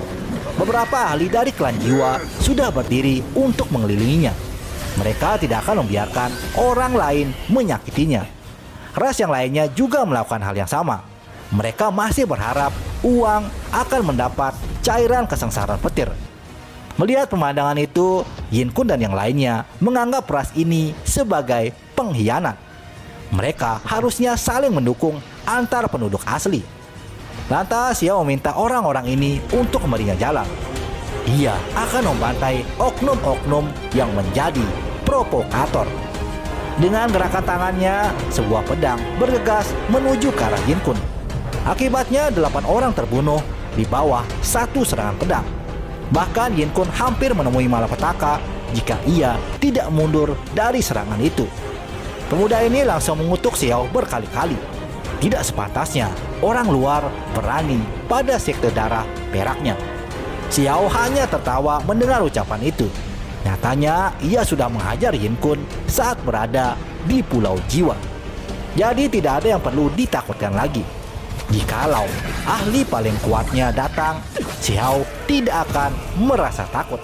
Beberapa ahli dari klan jiwa sudah berdiri untuk mengelilinginya. Mereka tidak akan membiarkan orang lain menyakitinya. Ras yang lainnya juga melakukan hal yang sama. Mereka masih berharap uang akan mendapat cairan kesengsaraan petir. Melihat pemandangan itu, Yin Kun dan yang lainnya menganggap ras ini sebagai pengkhianat. Mereka harusnya saling mendukung antar penduduk asli. Lantas Xiao meminta orang-orang ini untuk kembalinya jalan. Ia akan membantai oknum-oknum yang menjadi provokator. Dengan gerakan tangannya, sebuah pedang bergegas menuju ke arah Yin Kun. Akibatnya 8 orang terbunuh di bawah satu serangan pedang. Bahkan Yin Kun hampir menemui malapetaka jika ia tidak mundur dari serangan itu. Pemuda ini langsung mengutuk Xiao berkali-kali. Tidak sepantasnya orang luar berani pada sekte darah peraknya. Xiao hanya tertawa mendengar ucapan itu. Nyatanya ia sudah menghajar Yin Kun saat berada di Pulau Jiwa. Jadi tidak ada yang perlu ditakutkan lagi. Jikalau ahli paling kuatnya datang, Xiao tidak akan merasa takut.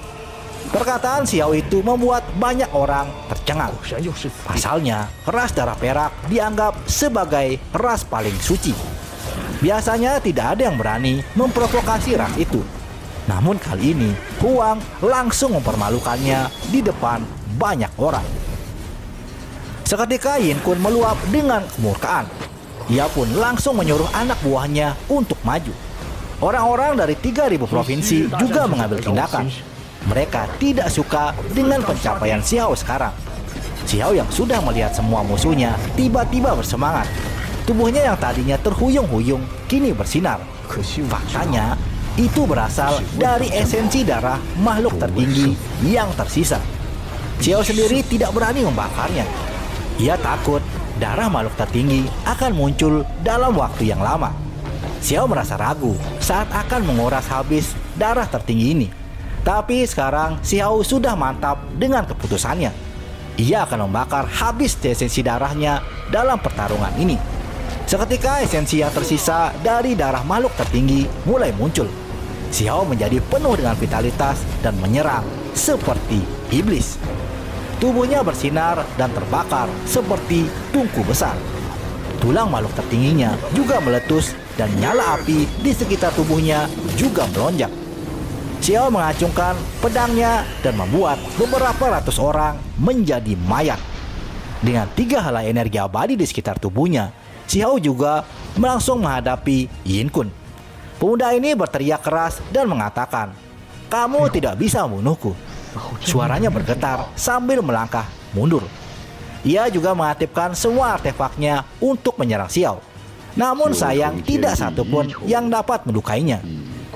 Perkataan Xiao itu membuat banyak orang tercengang. Pasalnya, ras darah perak dianggap sebagai ras paling suci. Biasanya tidak ada yang berani memprovokasi ras itu. Namun kali ini, Huang langsung mempermalukannya di depan banyak orang. Seketika Yin Kun meluap dengan kemurkaan. Ia pun langsung menyuruh anak buahnya untuk maju. Orang-orang dari 3.000 provinsi juga mengambil tindakan. Mereka tidak suka dengan pencapaian Xiao sekarang. Xiao yang sudah melihat semua musuhnya tiba-tiba bersemangat. Tubuhnya yang tadinya terhuyung-huyung kini bersinar. Faktanya, itu berasal dari esensi darah makhluk tertinggi yang tersisa. Xiao sendiri tidak berani membakarnya. Ia takut darah makhluk tertinggi akan muncul dalam waktu yang lama. Xiao merasa ragu saat akan menguras habis darah tertinggi ini. Tapi sekarang Xiao sudah mantap dengan keputusannya. Ia akan membakar habis esensi darahnya dalam pertarungan ini. Seketika esensi yang tersisa dari darah makhluk tertinggi mulai muncul. Xiao menjadi penuh dengan vitalitas dan menyerang seperti iblis. Tubuhnya bersinar dan terbakar seperti tungku besar. Tulang makhluk tertingginya juga meletus dan nyala api di sekitar tubuhnya juga melonjak. Xiao mengacungkan pedangnya dan membuat beberapa ratus orang menjadi mayat. Dengan 3 helai energi abadi di sekitar tubuhnya, Xiao juga langsung menghadapi Yin Kun. Pemuda ini berteriak keras dan mengatakan, "Kamu tidak bisa membunuhku." Suaranya bergetar sambil melangkah mundur. Ia juga mengaktifkan semua artefaknya untuk menyerang Xiao. Namun sayang tidak satupun yang dapat melukainya.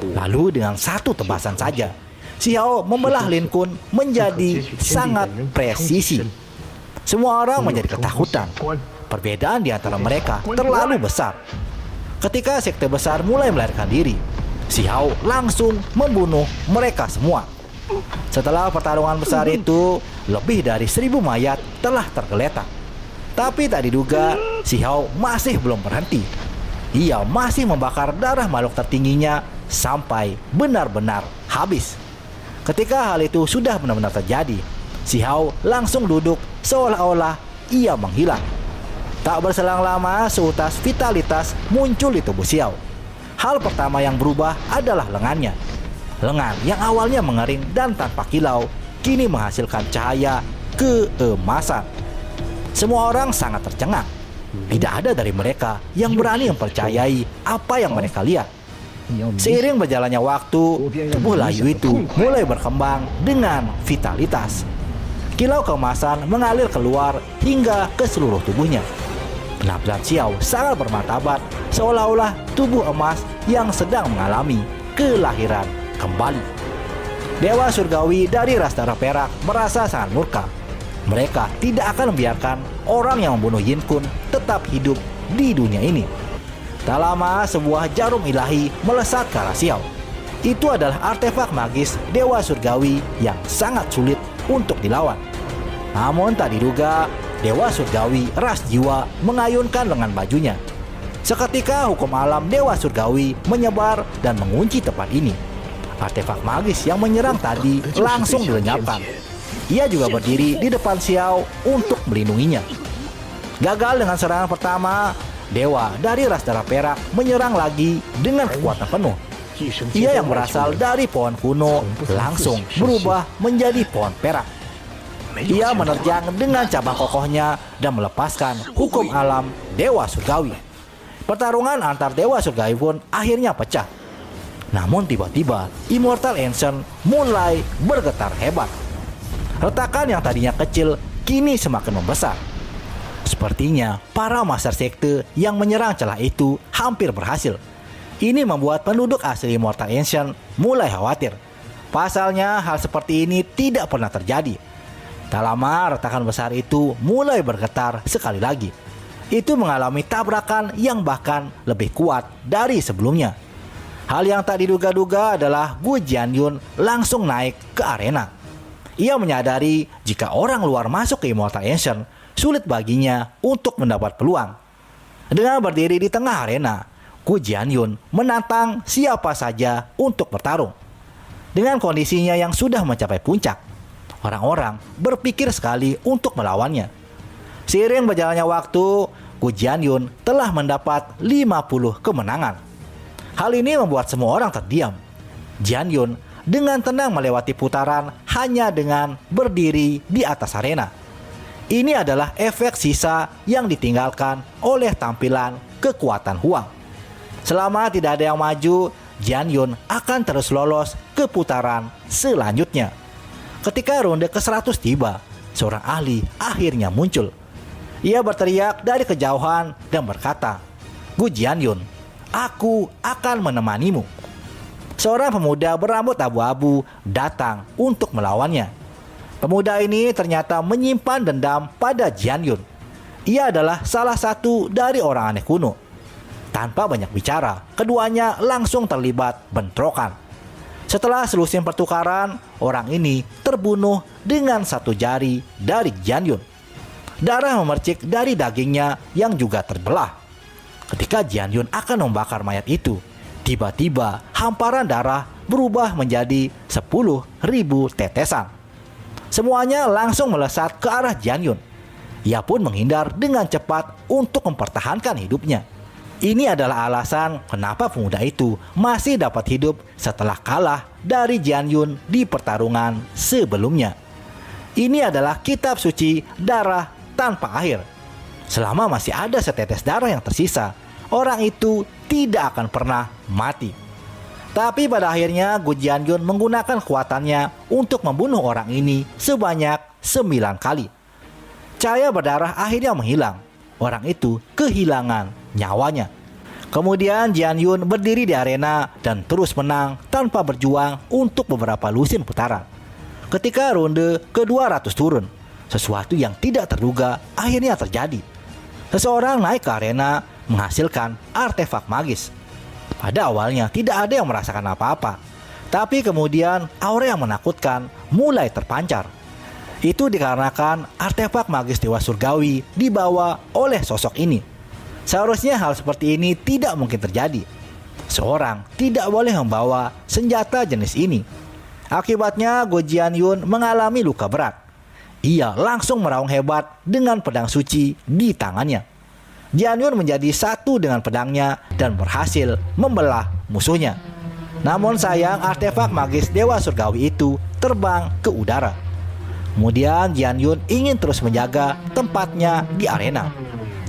Lalu dengan satu tebasan saja, Xiao membelah Yin Kun menjadi sangat presisi. Semua orang menjadi ketakutan. Perbedaan di antara mereka terlalu besar. Ketika sekte besar mulai melarikan diri, Xiao langsung membunuh mereka semua. Setelah pertarungan besar itu, lebih dari 1.000 mayat telah tergeletak. Tapi tak diduga, Xiao masih belum berhenti. Ia masih membakar darah makhluk tertingginya sampai benar-benar habis. Ketika hal itu sudah benar-benar terjadi, Xiao langsung duduk seolah-olah ia menghilang. Tak berselang lama, seutas vitalitas muncul di tubuh Xiao. Hal pertama yang berubah adalah lengannya. Lengan yang awalnya mengering dan tanpa kilau, kini menghasilkan cahaya keemasan. Semua orang sangat tercengang. Tidak ada dari mereka yang berani mempercayai apa yang mereka lihat. Seiring berjalannya waktu, tubuh layu itu mulai berkembang dengan vitalitas. Kilau keemasan mengalir keluar hingga ke seluruh tubuhnya. Penampilan Xiao sangat bermartabat, seolah-olah tubuh emas yang sedang mengalami kelahiran kembali. Dewa surgawi dari ras darah perak merasa sangat murka. Mereka tidak akan membiarkan orang yang membunuh Yin Kun tetap hidup di dunia ini. Tak lama, sebuah jarum ilahi melesat ke arah Xiao. Itu adalah artefak magis Dewa Surgawi yang sangat sulit untuk dilawan. Namun tak diduga, Dewa Surgawi ras jiwa mengayunkan lengan bajunya. Seketika hukum alam Dewa Surgawi menyebar dan mengunci tempat ini. Artefak magis yang menyerang tadi langsung dilenyapkan. Ia juga berdiri di depan Xiao untuk melindunginya. Gagal dengan serangan pertama, Dewa dari ras darah perak menyerang lagi dengan kekuatan penuh. Ia yang berasal dari pohon kuno langsung berubah menjadi pohon perak. Ia menerjang dengan cabang kokohnya dan melepaskan hukum alam Dewa Surgawi. Pertarungan antar Dewa Surgawi pun akhirnya pecah. Namun tiba-tiba Immortal Ancient mulai bergetar hebat. Retakan yang tadinya kecil kini semakin membesar. Sepertinya para master sekte yang menyerang celah itu hampir berhasil. Ini membuat penduduk asli Immortal Ancient mulai khawatir. Pasalnya hal seperti ini tidak pernah terjadi. Tak lama retakan besar itu mulai bergetar sekali lagi. Itu mengalami tabrakan yang bahkan lebih kuat dari sebelumnya. Hal yang tak diduga-duga adalah Gu Jianyun langsung naik ke arena. Ia menyadari jika orang luar masuk ke Immortal Ancient, sulit baginya untuk mendapat peluang. Dengan berdiri di tengah arena, Gu Jianyun menantang siapa saja untuk bertarung. Dengan kondisinya yang sudah mencapai puncak, orang-orang berpikir sekali untuk melawannya. Seiring berjalannya waktu, Gu Jianyun telah mendapat 50 kemenangan. Hal ini membuat semua orang terdiam. Jianyun dengan tenang melewati putaran hanya dengan berdiri di atas arena. Ini adalah efek sisa yang ditinggalkan oleh tampilan kekuatan Huang. Selama tidak ada yang maju, Jianyun akan terus lolos ke putaran selanjutnya. Ketika ronde ke-100 tiba, seorang ahli akhirnya muncul. Ia berteriak dari kejauhan dan berkata, "Gu Jianyun, aku akan menemanimu." Seorang pemuda berambut abu-abu datang untuk melawannya. Pemuda ini ternyata menyimpan dendam pada Jianyun. Ia adalah salah satu dari orang aneh kuno. Tanpa banyak bicara, keduanya langsung terlibat bentrokan. Setelah selusin pertukaran, orang ini terbunuh dengan satu jari dari Jianyun. Darah memercik dari dagingnya yang juga terbelah. Ketika Jianyun akan membakar mayat itu, tiba-tiba hamparan darah berubah menjadi 10.000 tetesan. Semuanya langsung melesat ke arah Jianyun. Ia pun menghindar dengan cepat untuk mempertahankan hidupnya. Ini adalah alasan kenapa pemuda itu masih dapat hidup setelah kalah dari Jianyun di pertarungan sebelumnya. Ini adalah kitab suci darah tanpa akhir. Selama masih ada setetes darah yang tersisa, orang itu tidak akan pernah mati. Tapi pada akhirnya Gu Jianyun menggunakan kekuatannya untuk membunuh orang ini sebanyak 9 kali. Cahaya berdarah akhirnya menghilang. Orang itu kehilangan nyawanya. Kemudian Jianyun berdiri di arena dan terus menang tanpa berjuang untuk beberapa lusin putaran. Ketika ronde ke-200 turun, sesuatu yang tidak terduga akhirnya terjadi. Seseorang naik ke arena menghasilkan artefak magis. Pada awalnya tidak ada yang merasakan apa-apa, tapi kemudian aura yang menakutkan mulai terpancar. Itu dikarenakan artefak magis Dewa Surgawi dibawa oleh sosok ini. Seharusnya hal seperti ini tidak mungkin terjadi. Seorang tidak boleh membawa senjata jenis ini. Akibatnya Gu Jianyun mengalami luka berat. Ia langsung meraung hebat dengan pedang suci di tangannya. Jianyun menjadi satu dengan pedangnya dan berhasil membelah musuhnya. Namun sayang artefak magis Dewa Surgawi itu terbang ke udara. Kemudian Jianyun ingin terus menjaga tempatnya di arena.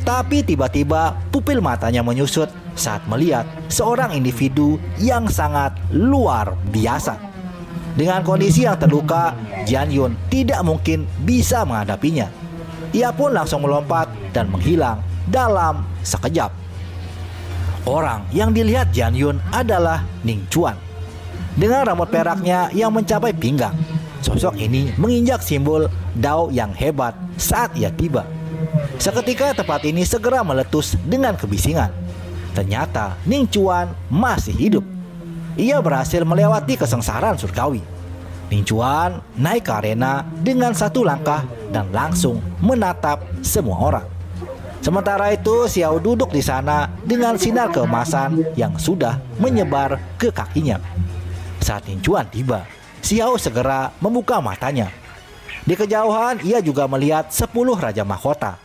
Tapi tiba-tiba pupil matanya menyusut saat melihat seorang individu yang sangat luar biasa. Dengan kondisi yang terluka, Jianyun tidak mungkin bisa menghadapinya. Ia pun langsung melompat dan menghilang dalam sekejap. Orang yang dilihat Jianyun adalah Ning Chuan. Dengan rambut peraknya yang mencapai pinggang, sosok ini menginjak simbol Dao yang hebat saat ia tiba. Seketika tempat ini segera meletus dengan kebisingan. Ternyata Ning Chuan masih hidup. ia berhasil melewati kesengsaraan surgawi. Ning Chuan naik ke arena dengan satu langkah dan langsung menatap semua orang. Sementara itu, Xiao duduk di sana dengan sinar keemasan yang sudah menyebar ke kakinya. Saat Ning Chuan tiba, Xiao segera membuka matanya. Di kejauhan, ia juga melihat 10 Raja Mahkota.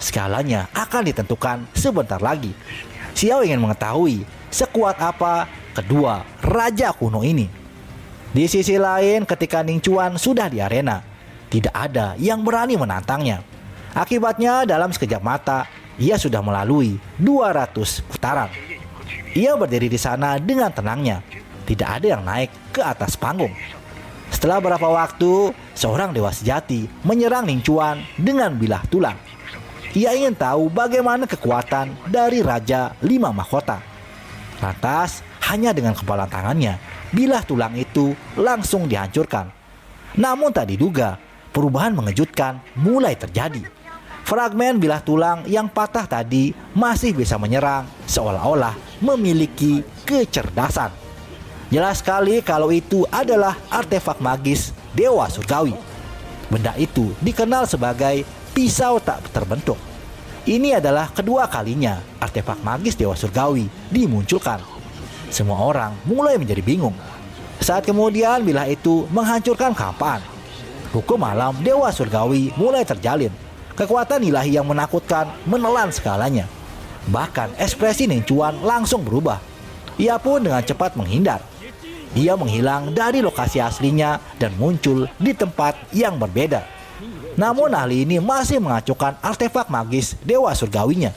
Skalanya akan ditentukan sebentar lagi. Xiao ingin mengetahui sekuat apa kedua Raja kuno ini. Di sisi lain, ketika Ning Chuan sudah di arena, tidak ada yang berani menantangnya. Akibatnya dalam sekejap mata, ia sudah melalui 200 putaran. Ia berdiri di sana dengan tenangnya. Tidak ada yang naik ke atas panggung. Setelah beberapa waktu, seorang dewa sejati menyerang Ning Chuan dengan bilah tulang. Ia ingin tahu bagaimana kekuatan dari Raja 5 Mahkota. Lantas, hanya dengan kepalan tangannya, bilah tulang itu langsung dihancurkan. Namun tak diduga, perubahan mengejutkan mulai terjadi. Fragmen bilah tulang yang patah tadi masih bisa menyerang, seolah-olah memiliki kecerdasan. Jelas sekali kalau itu adalah artefak magis Dewa Surgawi. Benda itu dikenal sebagai pisau tak terbentuk. Ini adalah kedua kalinya artefak magis Dewa Surgawi dimunculkan. Semua orang mulai menjadi bingung. Saat kemudian bilah itu menghancurkan kampaan, hukum alam Dewa Surgawi mulai terjalin. Kekuatan ilahi yang menakutkan menelan segalanya. Bahkan ekspresi Ning Chuan langsung berubah. Ia pun dengan cepat menghindar. Dia menghilang dari lokasi aslinya dan muncul di tempat yang berbeda. Namun ahli ini masih mengacukan artefak magis Dewa Surgawinya.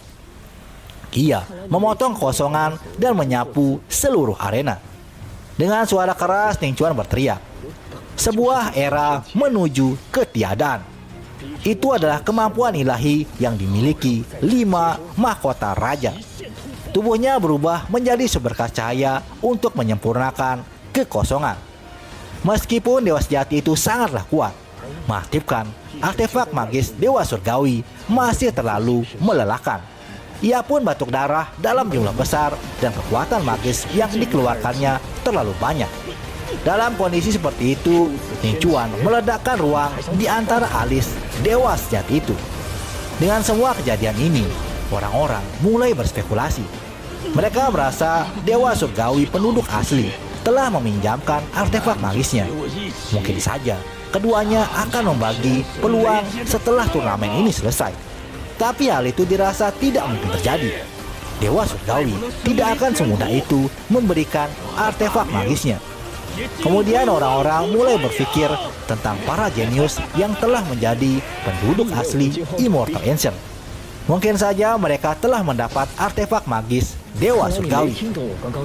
Ia memotong kekosongan dan menyapu seluruh arena. Dengan suara keras Ning Chuan berteriak, "Sebuah era menuju ketiadaan." Itu adalah kemampuan ilahi yang dimiliki 5 mahkota raja. Tubuhnya berubah menjadi seberkas cahaya untuk menyempurnakan kekosongan. Meskipun dewa sejati itu sangatlah kuat, mengaktifkan artefak magis Dewa Surgawi masih terlalu melelahkan. Ia pun batuk darah dalam jumlah besar dan kekuatan magis yang dikeluarkannya terlalu banyak. Dalam kondisi seperti itu, Ning Chuan meledakkan ruang di antara alis dewa sejati itu. Dengan semua kejadian ini, orang-orang mulai berspekulasi. Mereka merasa Dewa Surgawi penduduk asli telah meminjamkan artefak magisnya. Mungkin saja keduanya akan membagi peluang setelah turnamen ini selesai. Tapi hal itu dirasa tidak mungkin terjadi. Dewa Surgawi tidak akan semudah itu memberikan artefak magisnya. Kemudian orang-orang mulai berpikir tentang para jenius yang telah menjadi penduduk asli Immortal Ancient. Mungkin saja mereka telah mendapat artefak magis Dewa Surgawi.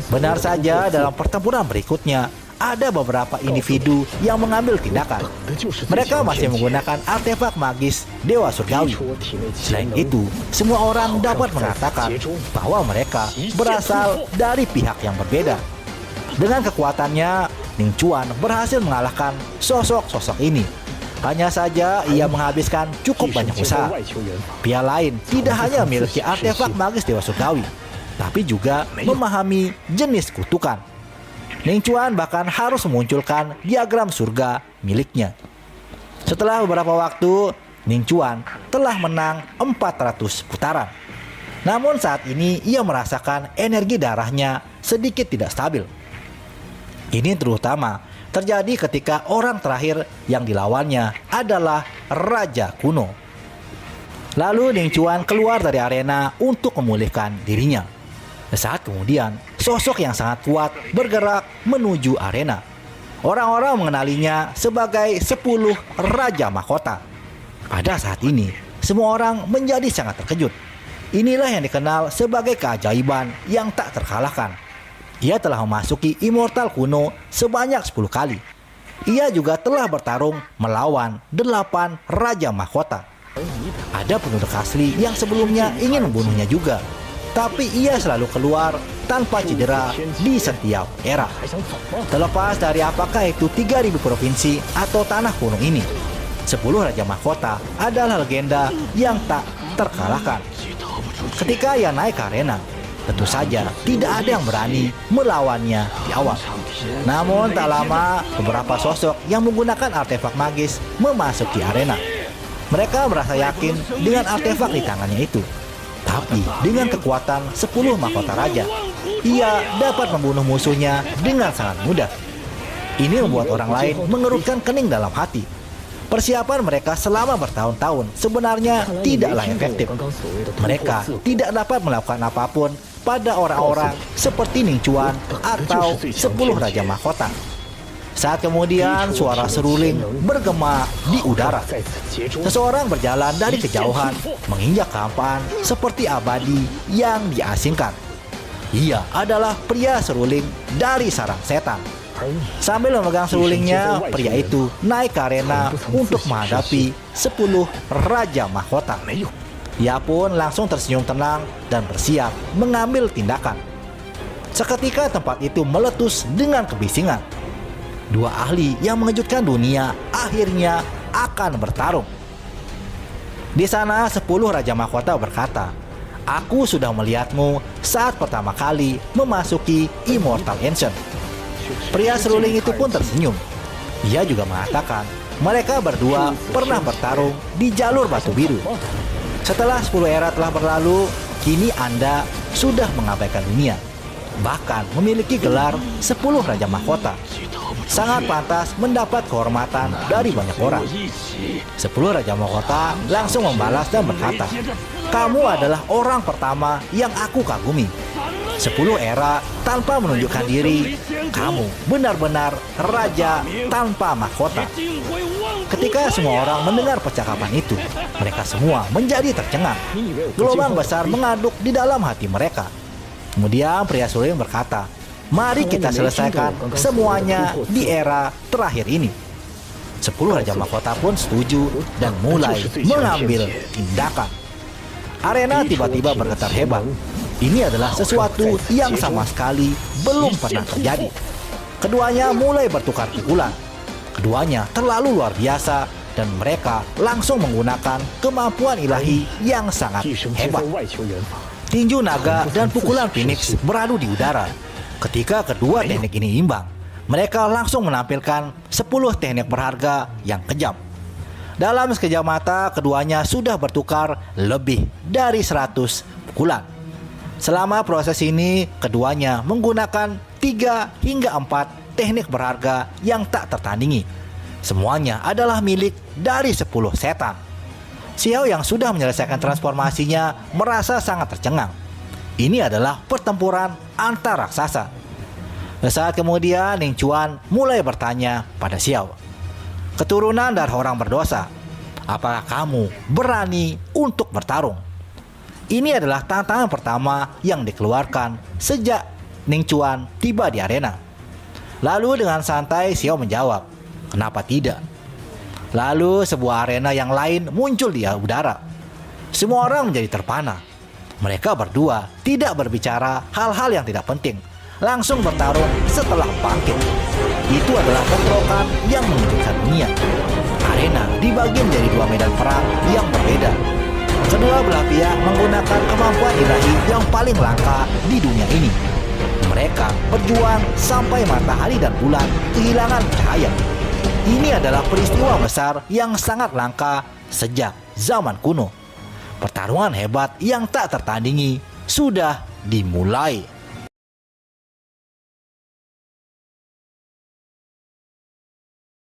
Benar saja, dalam pertempuran berikutnya ada beberapa individu yang mengambil tindakan. Mereka masih menggunakan artefak magis Dewa Surgawi. Selain itu, semua orang dapat mengatakan bahwa mereka berasal dari pihak yang berbeda. Dengan kekuatannya, Ning Chuan berhasil mengalahkan sosok-sosok ini. Hanya saja ia menghabiskan cukup banyak usaha. Pihak lain tidak hanya memiliki artefak magis Dewa Surgawi, tapi juga memahami jenis kutukan. Ning Chuan bahkan harus memunculkan diagram surga miliknya. Setelah beberapa waktu, Ning Chuan telah menang 400 putaran. Namun saat ini ia merasakan energi darahnya sedikit tidak stabil. Ini terutama terjadi ketika orang terakhir yang dilawannya adalah Raja Kuno. Lalu Ning Chuan keluar dari arena untuk memulihkan dirinya. Saat kemudian, sosok yang sangat kuat bergerak menuju arena. Orang-orang mengenalinya sebagai 10 Raja Mahkota. Pada saat ini, semua orang menjadi sangat terkejut. Inilah yang dikenal sebagai keajaiban yang tak terkalahkan. Ia telah memasuki Immortal kuno sebanyak 10 kali. Ia juga telah bertarung melawan 8 Raja Mahkota. Ada penduduk asli yang sebelumnya ingin membunuhnya juga, tapi ia selalu keluar tanpa cedera di setiap era. Terlepas dari apakah itu 3000 provinsi atau tanah kuno ini, 10 Raja Mahkota adalah legenda yang tak terkalahkan. Ketika ia naik ke arena, tentu saja tidak ada yang berani melawannya di awal. Namun tak lama, beberapa sosok yang menggunakan artefak magis memasuki arena. Mereka merasa yakin dengan artefak di tangannya itu. Tapi dengan kekuatan 10 mahkota raja, ia dapat membunuh musuhnya dengan sangat mudah. Ini membuat orang lain mengerutkan kening dalam hati. Persiapan mereka selama bertahun-tahun sebenarnya tidaklah efektif. Mereka tidak dapat melakukan apapun pada orang-orang seperti Ning Chuan atau 10 Raja Mahkota. Saat kemudian suara seruling bergema di udara. Seseorang berjalan dari kejauhan, menginjak kehampaan seperti abadi yang diasingkan. Ia adalah pria seruling dari sarang setan. Sambil memegang serulingnya, pria itu naik ke arena untuk menghadapi 10 Raja Mahkota. Ia pun langsung tersenyum tenang dan bersiap mengambil tindakan. Seketika tempat itu meletus dengan kebisingan. Dua ahli yang mengejutkan dunia akhirnya akan bertarung. Di sana 10 Raja Mahkota berkata, "Aku sudah melihatmu saat pertama kali memasuki Immortal Ancient." Pria seruling itu pun tersenyum. Ia juga mengatakan, mereka berdua pernah bertarung di jalur batu biru. Setelah 10 era telah berlalu, kini Anda sudah mengabaikan dunia. Bahkan memiliki gelar 10 Raja Mahkota. Sangat pantas mendapat kehormatan dari banyak orang. 10 Raja Mahkota langsung membalas dan berkata, "Kamu adalah orang pertama yang aku kagumi. 10 era tanpa menunjukkan diri, kamu benar-benar raja tanpa mahkota." Ketika semua orang mendengar percakapan itu, mereka semua menjadi tercengang. Gelombang besar mengaduk di dalam hati mereka. Kemudian pria seruling berkata, "Mari kita selesaikan semuanya di era terakhir ini." 10 Raja Mahkota pun setuju dan mulai mengambil tindakan. Arena tiba-tiba bergetar hebat. Ini adalah sesuatu yang sama sekali belum pernah terjadi. Keduanya mulai bertukar pukulan. Keduanya terlalu luar biasa dan mereka langsung menggunakan kemampuan ilahi yang sangat hebat. Tinju naga dan pukulan Phoenix beradu di udara. Ketika kedua teknik ini imbang, mereka langsung menampilkan 10 teknik berharga yang kejam. Dalam sekejap mata, keduanya sudah bertukar lebih dari 100 pukulan. Selama proses ini, keduanya menggunakan 3 hingga 4 teknik berharga yang tak tertandingi. Semuanya adalah milik dari 10 setan. Xiao yang sudah menyelesaikan transformasinya merasa sangat tercengang. Ini adalah pertempuran antar raksasa. Saat kemudian Ning Chuan mulai bertanya pada Xiao, "Keturunan dari orang berdosa, apakah kamu berani untuk bertarung?" Ini adalah tantangan pertama yang dikeluarkan sejak Ning Chuan tiba di arena. Lalu dengan santai Xiao menjawab, "Kenapa tidak?" Lalu sebuah arena yang lain muncul di udara. Semua orang menjadi terpana. Mereka berdua tidak berbicara hal-hal yang tidak penting, langsung bertarung setelah bangkit. Itu adalah bentrokan yang mengejutkan dunia. Arena dibagi menjadi 2 medan perang yang berbeda. Kedua belah pihak menggunakan kemampuan ilahi yang paling langka di dunia ini. Mereka berjuang sampai matahari dan bulan kehilangan cahaya. Ini adalah peristiwa besar yang sangat langka sejak zaman kuno. Pertarungan hebat yang tak tertandingi sudah dimulai.